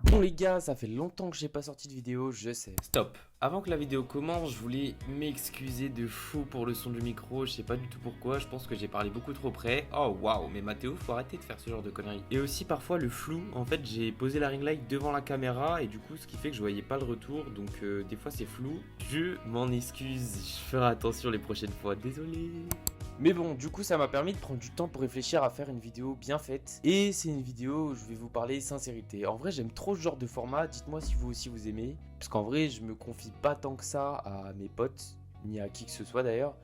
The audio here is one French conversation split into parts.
Bon les gars, ça fait longtemps que j'ai pas sorti de vidéo, je sais. Stop. Avant que la vidéo commence, je voulais m'excuser de fou pour le son du micro, je sais pas du tout pourquoi, je pense que j'ai parlé beaucoup trop près. Oh waouh, mais Mathéo, faut arrêter de faire ce genre de conneries. Et aussi parfois le flou, en fait j'ai posé la ring light devant la caméra et du coup ce qui fait que je voyais pas le retour, donc des fois c'est flou. Je m'en excuse, je ferai attention les prochaines fois, désolé. Mais bon, du coup ça m'a permis de prendre du temps pour réfléchir à faire une vidéo bien faite. Et c'est une vidéo où je vais vous parler sincérité. En vrai j'aime trop ce genre de format, dites-moi si vous aussi vous aimez. Parce qu'en vrai je me confie pas tant que ça à mes potes, ni à qui que ce soit d'ailleurs.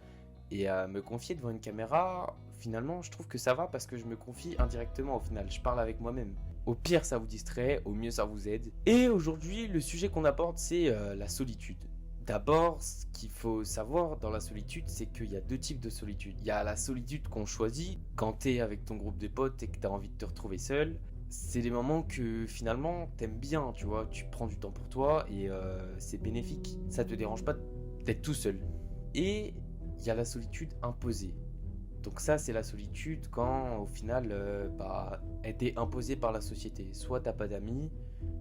Et à me confier devant une caméra, finalement je trouve que ça va parce que je me confie indirectement au final, je parle avec moi-même. Au pire ça vous distrait, au mieux ça vous aide. Et aujourd'hui le sujet qu'on aborde c'est la solitude. D'abord, ce qu'il faut savoir dans la solitude, c'est qu'il y a deux types de solitude. Il y a la solitude qu'on choisit quand t'es avec ton groupe de potes et que t'as envie de te retrouver seul. C'est des moments que finalement t'aimes bien, tu vois, tu prends du temps pour toi et c'est bénéfique. Ça te dérange pas d'être tout seul. Et il y a la solitude imposée. Donc ça, c'est la solitude quand au final, elle t'est imposée par la société. Soit t'as pas d'amis,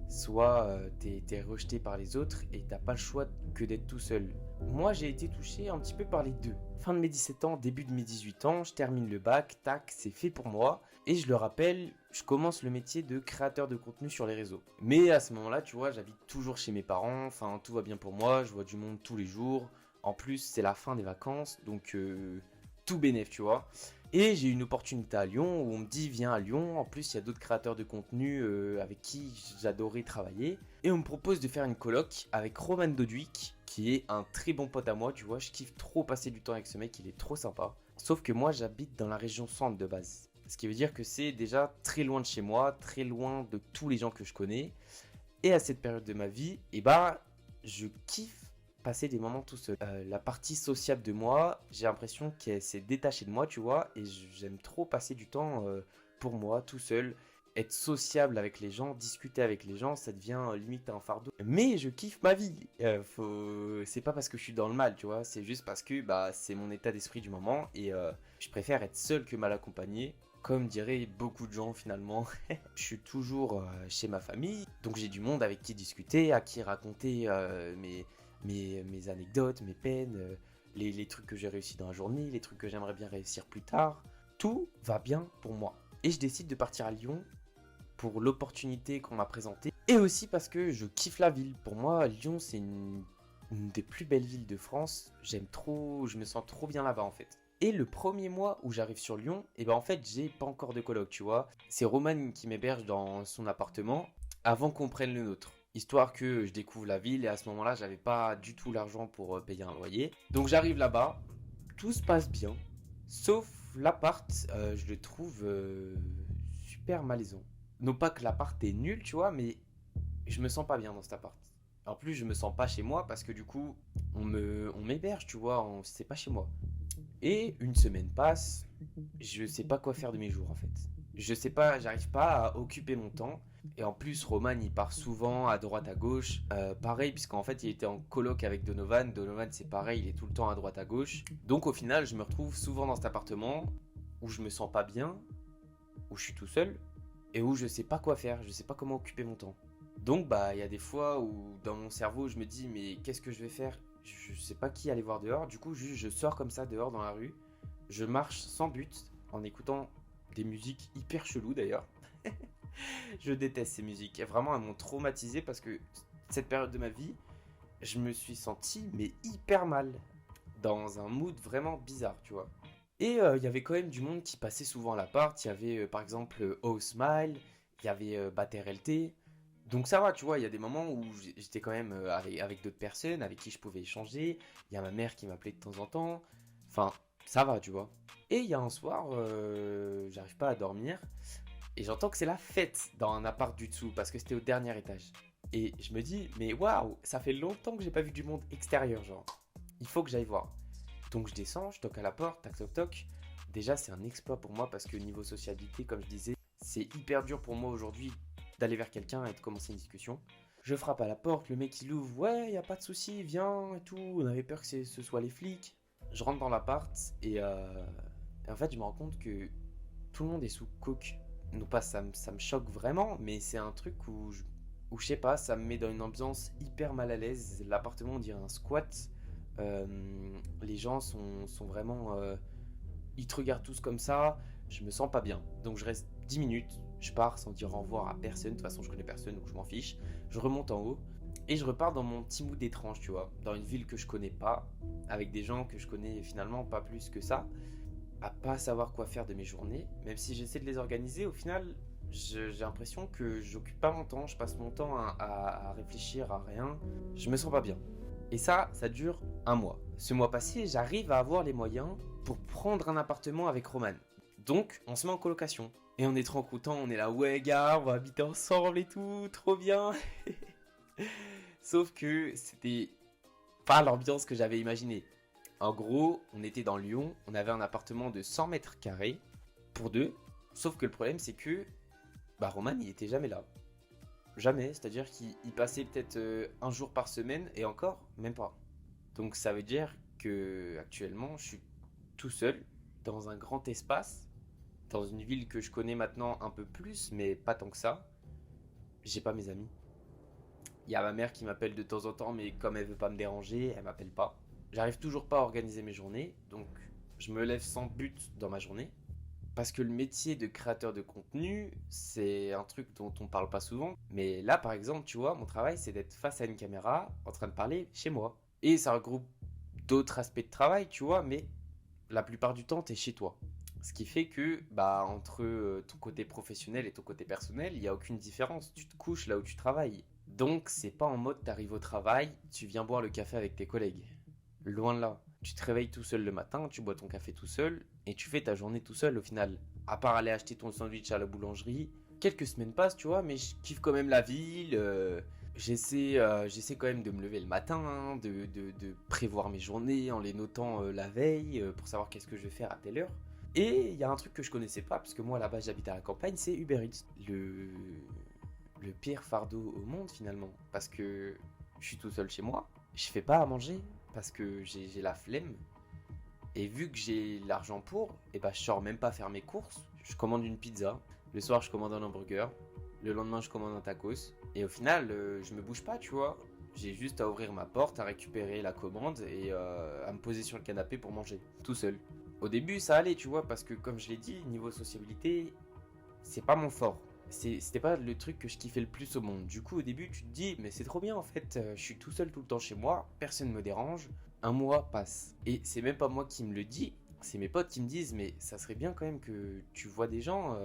soit t'es rejeté par les autres et t'as pas le choix que d'être tout seul. Moi j'ai été touché un petit peu par les deux. Fin de mes 17 ans, début de mes 18 ans, je termine le bac, tac, c'est fait pour moi. Et je le rappelle, je commence le métier de créateur de contenu sur les réseaux. Mais à ce moment-là, tu vois, j'habite toujours chez mes parents, enfin tout va bien pour moi, je vois du monde tous les jours. En plus, c'est la fin des vacances, donc tout bénef, tu vois. Et j'ai une opportunité à Lyon où on me dit viens à Lyon. En plus, il y a d'autres créateurs de contenu avec qui j'adorais travailler. Et on me propose de faire une coloc avec Roman Dodwick, qui est un très bon pote à moi. Tu vois, je kiffe trop passer du temps avec ce mec, il est trop sympa. Sauf que moi, j'habite dans la région centre de base. Ce qui veut dire que c'est déjà très loin de chez moi, très loin de tous les gens que je connais. Et à cette période de ma vie, je kiffe passer des moments tout seul. La partie sociable de moi, j'ai l'impression qu'elle s'est détachée de moi, tu vois, et j'aime trop passer du temps pour moi, tout seul. Être sociable avec les gens, discuter avec les gens, ça devient limite un fardeau. Mais je kiffe ma vie. C'est pas parce que je suis dans le mal, tu vois, c'est juste parce que c'est mon état d'esprit du moment et je préfère être seul que mal accompagné. Comme diraient beaucoup de gens finalement, je suis toujours chez ma famille, donc j'ai du monde avec qui discuter, à qui raconter mes anecdotes, mes peines, les trucs que j'ai réussi dans la journée, les trucs que j'aimerais bien réussir plus tard. Tout va bien pour moi. Et je décide de partir à Lyon pour l'opportunité qu'on m'a présentée. Et aussi parce que je kiffe la ville. Pour moi, Lyon, c'est une des plus belles villes de France. J'aime trop, je me sens trop bien là-bas en fait. Et le premier mois où j'arrive sur Lyon, en fait, j'ai pas encore de coloc, tu vois. C'est Roman qui m'héberge dans son appartement avant qu'on prenne le nôtre. Histoire que je découvre la ville et à ce moment-là, j'avais pas du tout l'argent pour payer un loyer. Donc j'arrive là-bas, tout se passe bien, sauf l'appart, je le trouve super malaisant. Non pas que l'appart est nul, tu vois, mais je me sens pas bien dans cet appart. En plus, je me sens pas chez moi parce que du coup, on m'héberge, tu vois, c'est pas chez moi. Et une semaine passe, je sais pas quoi faire de mes jours en fait. Je sais pas, j'arrive pas à occuper mon temps. Et en plus, Roman il part souvent à droite à gauche. Pareil, puisqu'en fait il était en coloc avec Donovan. Donovan c'est pareil, il est tout le temps à droite à gauche. Donc au final, je me retrouve souvent dans cet appartement où je me sens pas bien, où je suis tout seul et où je sais pas quoi faire, je sais pas comment occuper mon temps. Donc il y a des fois où dans mon cerveau je me dis mais qu'est-ce que je vais faire? Je sais pas qui aller voir dehors. Du coup, juste je sors comme ça dehors dans la rue. Je marche sans but en écoutant des musiques hyper cheloues d'ailleurs. Je déteste ces musiques. Vraiment, elles m'ont traumatisé parce que cette période de ma vie, je me suis senti mais hyper mal. Dans un mood vraiment bizarre, tu vois. Et il y avait quand même du monde qui passait souvent à l'appart. Il y avait par exemple Oh Smile, il y avait Bater LT. Donc ça va, tu vois, il y a des moments où j'étais quand même avec d'autres personnes avec qui je pouvais échanger. Il y a ma mère qui m'appelait de temps en temps. Enfin, ça va, tu vois. Et il y a un soir, j'arrive pas à dormir. Et j'entends que c'est la fête dans un appart du dessous, parce que c'était au dernier étage. Et je me dis, mais waouh, ça fait longtemps que j'ai pas vu du monde extérieur, genre. Il faut que j'aille voir. Donc je descends, je toque à la porte, tac toc toc. Déjà, c'est un exploit pour moi, parce que niveau sociabilité, comme je disais, c'est hyper dur pour moi aujourd'hui d'aller vers quelqu'un et de commencer une discussion. Je frappe à la porte, le mec il ouvre, ouais, y a pas de souci, viens et tout. On avait peur que ce soit les flics. Je rentre dans l'appart et en fait, je me rends compte que tout le monde est sous coke. Non pas ça me choque vraiment, mais c'est un truc où où je sais pas, ça me met dans une ambiance hyper mal à l'aise. L'appartement, on dirait un squat. Euh, les gens sont vraiment... ils te regardent tous comme ça. Je me sens pas bien. Donc je reste 10 minutes. Je pars sans dire au revoir à personne. De toute façon, je connais personne, donc je m'en fiche. Je remonte en haut. Et je repars dans mon petit mood étrange, tu vois. Dans une ville que je connais pas. Avec des gens que je connais finalement pas plus que ça. À pas savoir quoi faire de mes journées. Même si j'essaie de les organiser, au final, j'ai l'impression que j'occupe pas mon temps. Je passe mon temps à réfléchir à rien. Je me sens pas bien. Et ça dure un mois. Ce mois passé, j'arrive à avoir les moyens pour prendre un appartement avec Roman. Donc, on se met en colocation. Et on est trop content, on est là, ouais gars, on va habiter ensemble et tout, trop bien. Sauf que c'était pas l'ambiance que j'avais imaginée. En gros, on était dans Lyon, on avait un appartement de 100 mètres carrés pour deux. Sauf que le problème, c'est que Roman, il était jamais là. Jamais, c'est-à-dire qu'il passait peut-être un jour par semaine et encore, même pas. Donc ça veut dire que actuellement, je suis tout seul dans un grand espace, dans une ville que je connais maintenant un peu plus, mais pas tant que ça. J'ai pas mes amis. Il y a ma mère qui m'appelle de temps en temps, mais comme elle veut pas me déranger, elle m'appelle pas. J'arrive toujours pas à organiser mes journées, donc je me lève sans but dans ma journée. Parce que le métier de créateur de contenu, c'est un truc dont on parle pas souvent. Mais là, par exemple, tu vois, mon travail, c'est d'être face à une caméra, en train de parler chez moi. Et ça regroupe d'autres aspects de travail, tu vois, mais la plupart du temps, t'es chez toi. Ce qui fait que, entre ton côté professionnel et ton côté personnel, il n'y a aucune différence. Tu te couches là où tu travailles. Donc, c'est pas en mode t'arrives au travail, tu viens boire le café avec tes collègues. Loin de là. Tu te réveilles tout seul le matin, tu bois ton café tout seul, et tu fais ta journée tout seul au final. À part aller acheter ton sandwich à la boulangerie. Quelques semaines passent, tu vois, mais je kiffe quand même la ville. J'essaie quand même de me lever le matin, hein, de prévoir mes journées en les notant la veille pour savoir qu'est-ce que je vais faire à telle heure. Et il y a un truc que je connaissais pas, parce que moi là-bas j'habite à la campagne, c'est Uber Eats. Le pire fardeau au monde finalement, parce que je suis tout seul chez moi, je fais pas à manger, parce que j'ai la flemme. Et vu que j'ai l'argent pour, je sors même pas faire mes courses. Je commande une pizza. Le soir, je commande un hamburger. Le lendemain, je commande un tacos. Et au final, je me bouge pas, tu vois. J'ai juste à ouvrir ma porte, à récupérer la commande et à me poser sur le canapé pour manger. Tout seul. Au début, ça allait, tu vois, parce que comme je l'ai dit, niveau sociabilité, c'est pas mon fort. C'était pas le truc que je kiffais le plus au monde. Du coup, au début, tu te dis, mais c'est trop bien en fait. Je suis tout seul tout le temps chez moi. Personne me dérange. Un mois passe. Et c'est même pas moi qui me le dis, c'est mes potes qui me disent, mais ça serait bien quand même que tu vois des gens,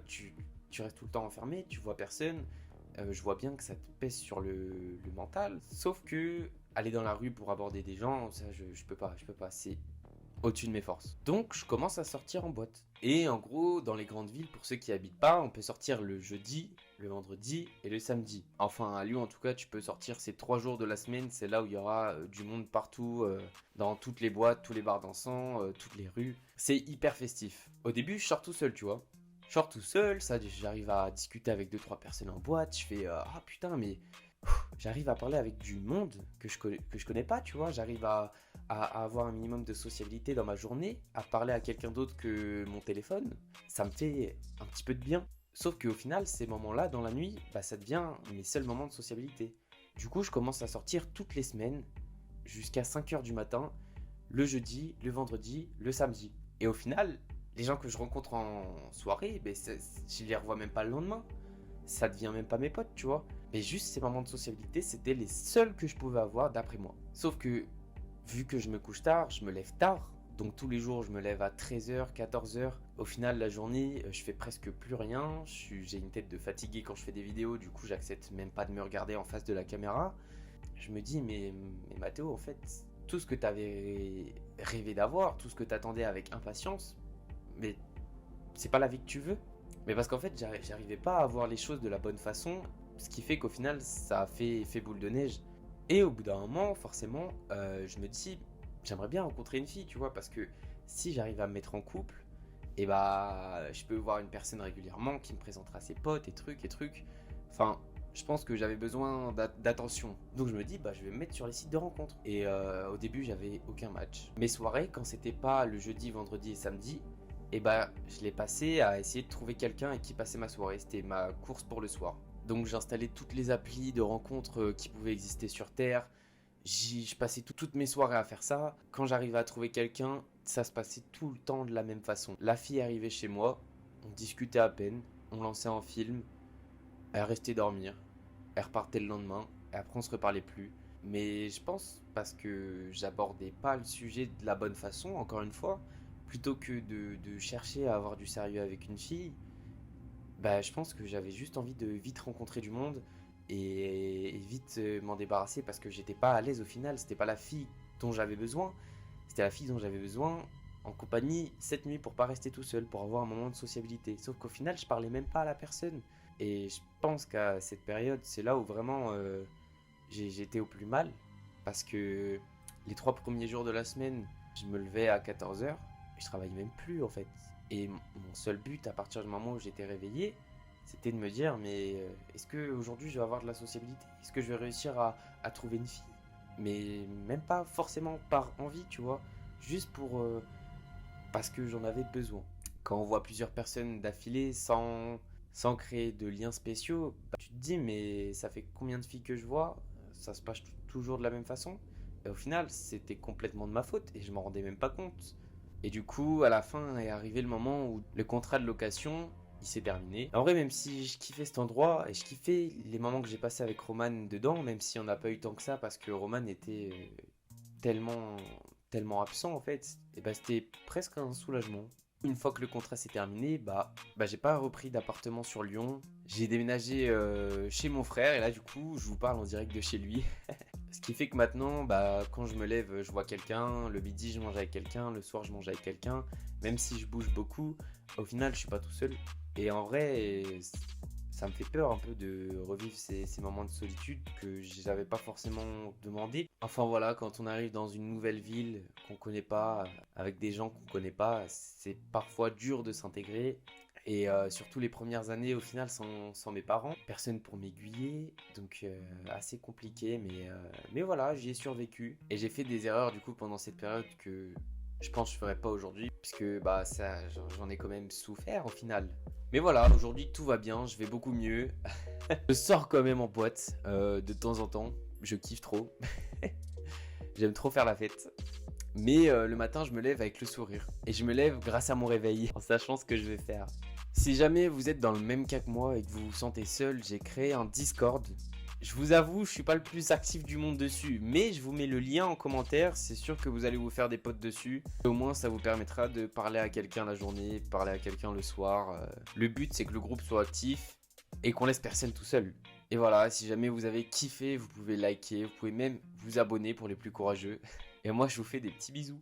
tu restes tout le temps enfermé, tu vois personne, je vois bien que ça te pèse sur le mental, sauf que aller dans la rue pour aborder des gens, ça je peux pas, c'est au-dessus de mes forces. Donc je commence à sortir en boîte. Et en gros, dans les grandes villes, pour ceux qui habitent pas, on peut sortir le jeudi, le vendredi et le samedi. Enfin, à Lyon, en tout cas, tu peux sortir ces 3 jours de la semaine. C'est là où il y aura du monde partout, dans toutes les boîtes, tous les bars dansants, toutes les rues. C'est hyper festif. Au début, je sors tout seul, tu vois. Je sors tout seul, ça, j'arrive à discuter avec 2-3 personnes en boîte. Je fais ah putain, mais j'arrive à parler avec du monde que je connais pas, tu vois. J'arrive à avoir un minimum de sociabilité dans ma journée, à parler à quelqu'un d'autre que mon téléphone. Ça me fait un petit peu de bien. Sauf qu'au final, ces moments-là, dans la nuit, ça devient mes seuls moments de sociabilité. Du coup, je commence à sortir toutes les semaines, jusqu'à 5h du matin, le jeudi, le vendredi, le samedi. Et au final, les gens que je rencontre en soirée, je les revois même pas le lendemain. Ça devient même pas mes potes, tu vois. Mais juste ces moments de sociabilité, c'était les seuls que je pouvais avoir d'après moi. Sauf que, vu que je me couche tard, je me lève tard. Donc tous les jours, je me lève à 13h, 14h. Au final, la journée, je fais presque plus rien. J'ai une tête de fatigué quand je fais des vidéos. Du coup, j'accepte même pas de me regarder en face de la caméra. Je me dis, mais Mathéo, en fait, tout ce que tu avais rêvé d'avoir, tout ce que tu attendais avec impatience, mais c'est pas la vie que tu veux. Mais parce qu'en fait, j'arrivais pas à voir les choses de la bonne façon. Ce qui fait qu'au final, ça a fait effet boule de neige. Et au bout d'un moment, forcément, je me dis, j'aimerais bien rencontrer une fille, tu vois, parce que si j'arrive à me mettre en couple, je peux voir une personne régulièrement qui me présentera ses potes et trucs. Enfin, je pense que j'avais besoin d'attention. Donc je me dis, je vais me mettre sur les sites de rencontres. Et au début, j'avais aucun match. Mes soirées, quand c'était pas le jeudi, vendredi et samedi, je l'ai passé à essayer de trouver quelqu'un avec qui passer ma soirée. C'était ma course pour le soir. Donc j'installais toutes les applis de rencontres qui pouvaient exister sur Terre. Je passais toutes mes soirées à faire ça. Quand j'arrivais à trouver quelqu'un, ça se passait tout le temps de la même façon. La fille arrivait chez moi, on discutait à peine, on lançait un film, elle restait dormir, elle repartait le lendemain, et après on se reparlait plus. Mais je pense parce que j'abordais pas le sujet de la bonne façon, encore une fois, plutôt que de chercher à avoir du sérieux avec une fille, bah je pense que j'avais juste envie de vite rencontrer du monde et vite m'en débarrasser parce que j'étais pas à l'aise au final, c'était pas la fille dont j'avais besoin, c'était la fille dont j'avais besoin en compagnie cette nuit pour pas rester tout seul, pour avoir un moment de sociabilité. Sauf qu'au final, je parlais même pas à la personne. Et je pense qu'à cette période, c'est là où vraiment j'étais au plus mal. Parce que les 3 premiers jours de la semaine, je me levais à 14h et je travaillais même plus en fait. Et mon seul but à partir du moment où j'étais réveillé, c'était de me dire mais est-ce que aujourd'hui je vais avoir de la sociabilité? Est-ce que je vais réussir à trouver une fille? Mais même pas forcément par envie, tu vois. Juste parce que j'en avais besoin. Quand on voit plusieurs personnes d'affilée sans créer de liens spéciaux, bah, tu te dis mais ça fait combien de filles que je vois? Ça se passe toujours de la même façon? Et au final, c'était complètement de ma faute et je m'en rendais même pas compte. Et du coup, à la fin est arrivé le moment où le contrat de location, il s'est terminé. En vrai, même si je kiffais cet endroit et je kiffais les moments que j'ai passés avec Roman dedans, même si on n'a pas eu tant que ça parce que Roman était tellement, tellement absent en fait, et bah c'était presque un soulagement. Une fois que le contrat s'est terminé, bah j'ai pas repris d'appartement sur Lyon. J'ai déménagé chez mon frère et là du coup je vous parle en direct de chez lui. Ce qui fait que maintenant, bah, quand je me lève, je vois quelqu'un, le midi je mange avec quelqu'un, le soir je mange avec quelqu'un. Même si je bouge beaucoup, au final je suis pas tout seul. Et en vrai, ça me fait peur un peu de revivre ces moments de solitude que j'avais pas forcément demandé. Enfin voilà, quand on arrive dans une nouvelle ville qu'on connaît pas, avec des gens qu'on connaît pas, c'est parfois dur de s'intégrer. Et surtout les premières années au final sans mes parents, personne pour m'aiguiller, donc assez compliqué, mais voilà, j'y ai survécu. Et j'ai fait des erreurs du coup pendant cette période que je pense que je ferais pas aujourd'hui, puisque bah ça j'en ai quand même souffert au final. Mais voilà, aujourd'hui tout va bien, je vais beaucoup mieux. Je sors quand même en boîte de temps en temps, je kiffe trop. J'aime trop faire la fête. Mais le matin, je me lève avec le sourire. Et je me lève grâce à mon réveil, en sachant ce que je vais faire. Si jamais vous êtes dans le même cas que moi et que vous vous sentez seul, j'ai créé un Discord. Je vous avoue, je suis pas le plus actif du monde dessus, mais je vous mets le lien en commentaire. C'est sûr que vous allez vous faire des potes dessus. Au moins, ça vous permettra de parler à quelqu'un la journée, parler à quelqu'un le soir. Le but, c'est que le groupe soit actif et qu'on laisse personne tout seul. Et voilà, si jamais vous avez kiffé, vous pouvez liker, vous pouvez même vous abonner pour les plus courageux. Et moi, je vous fais des petits bisous.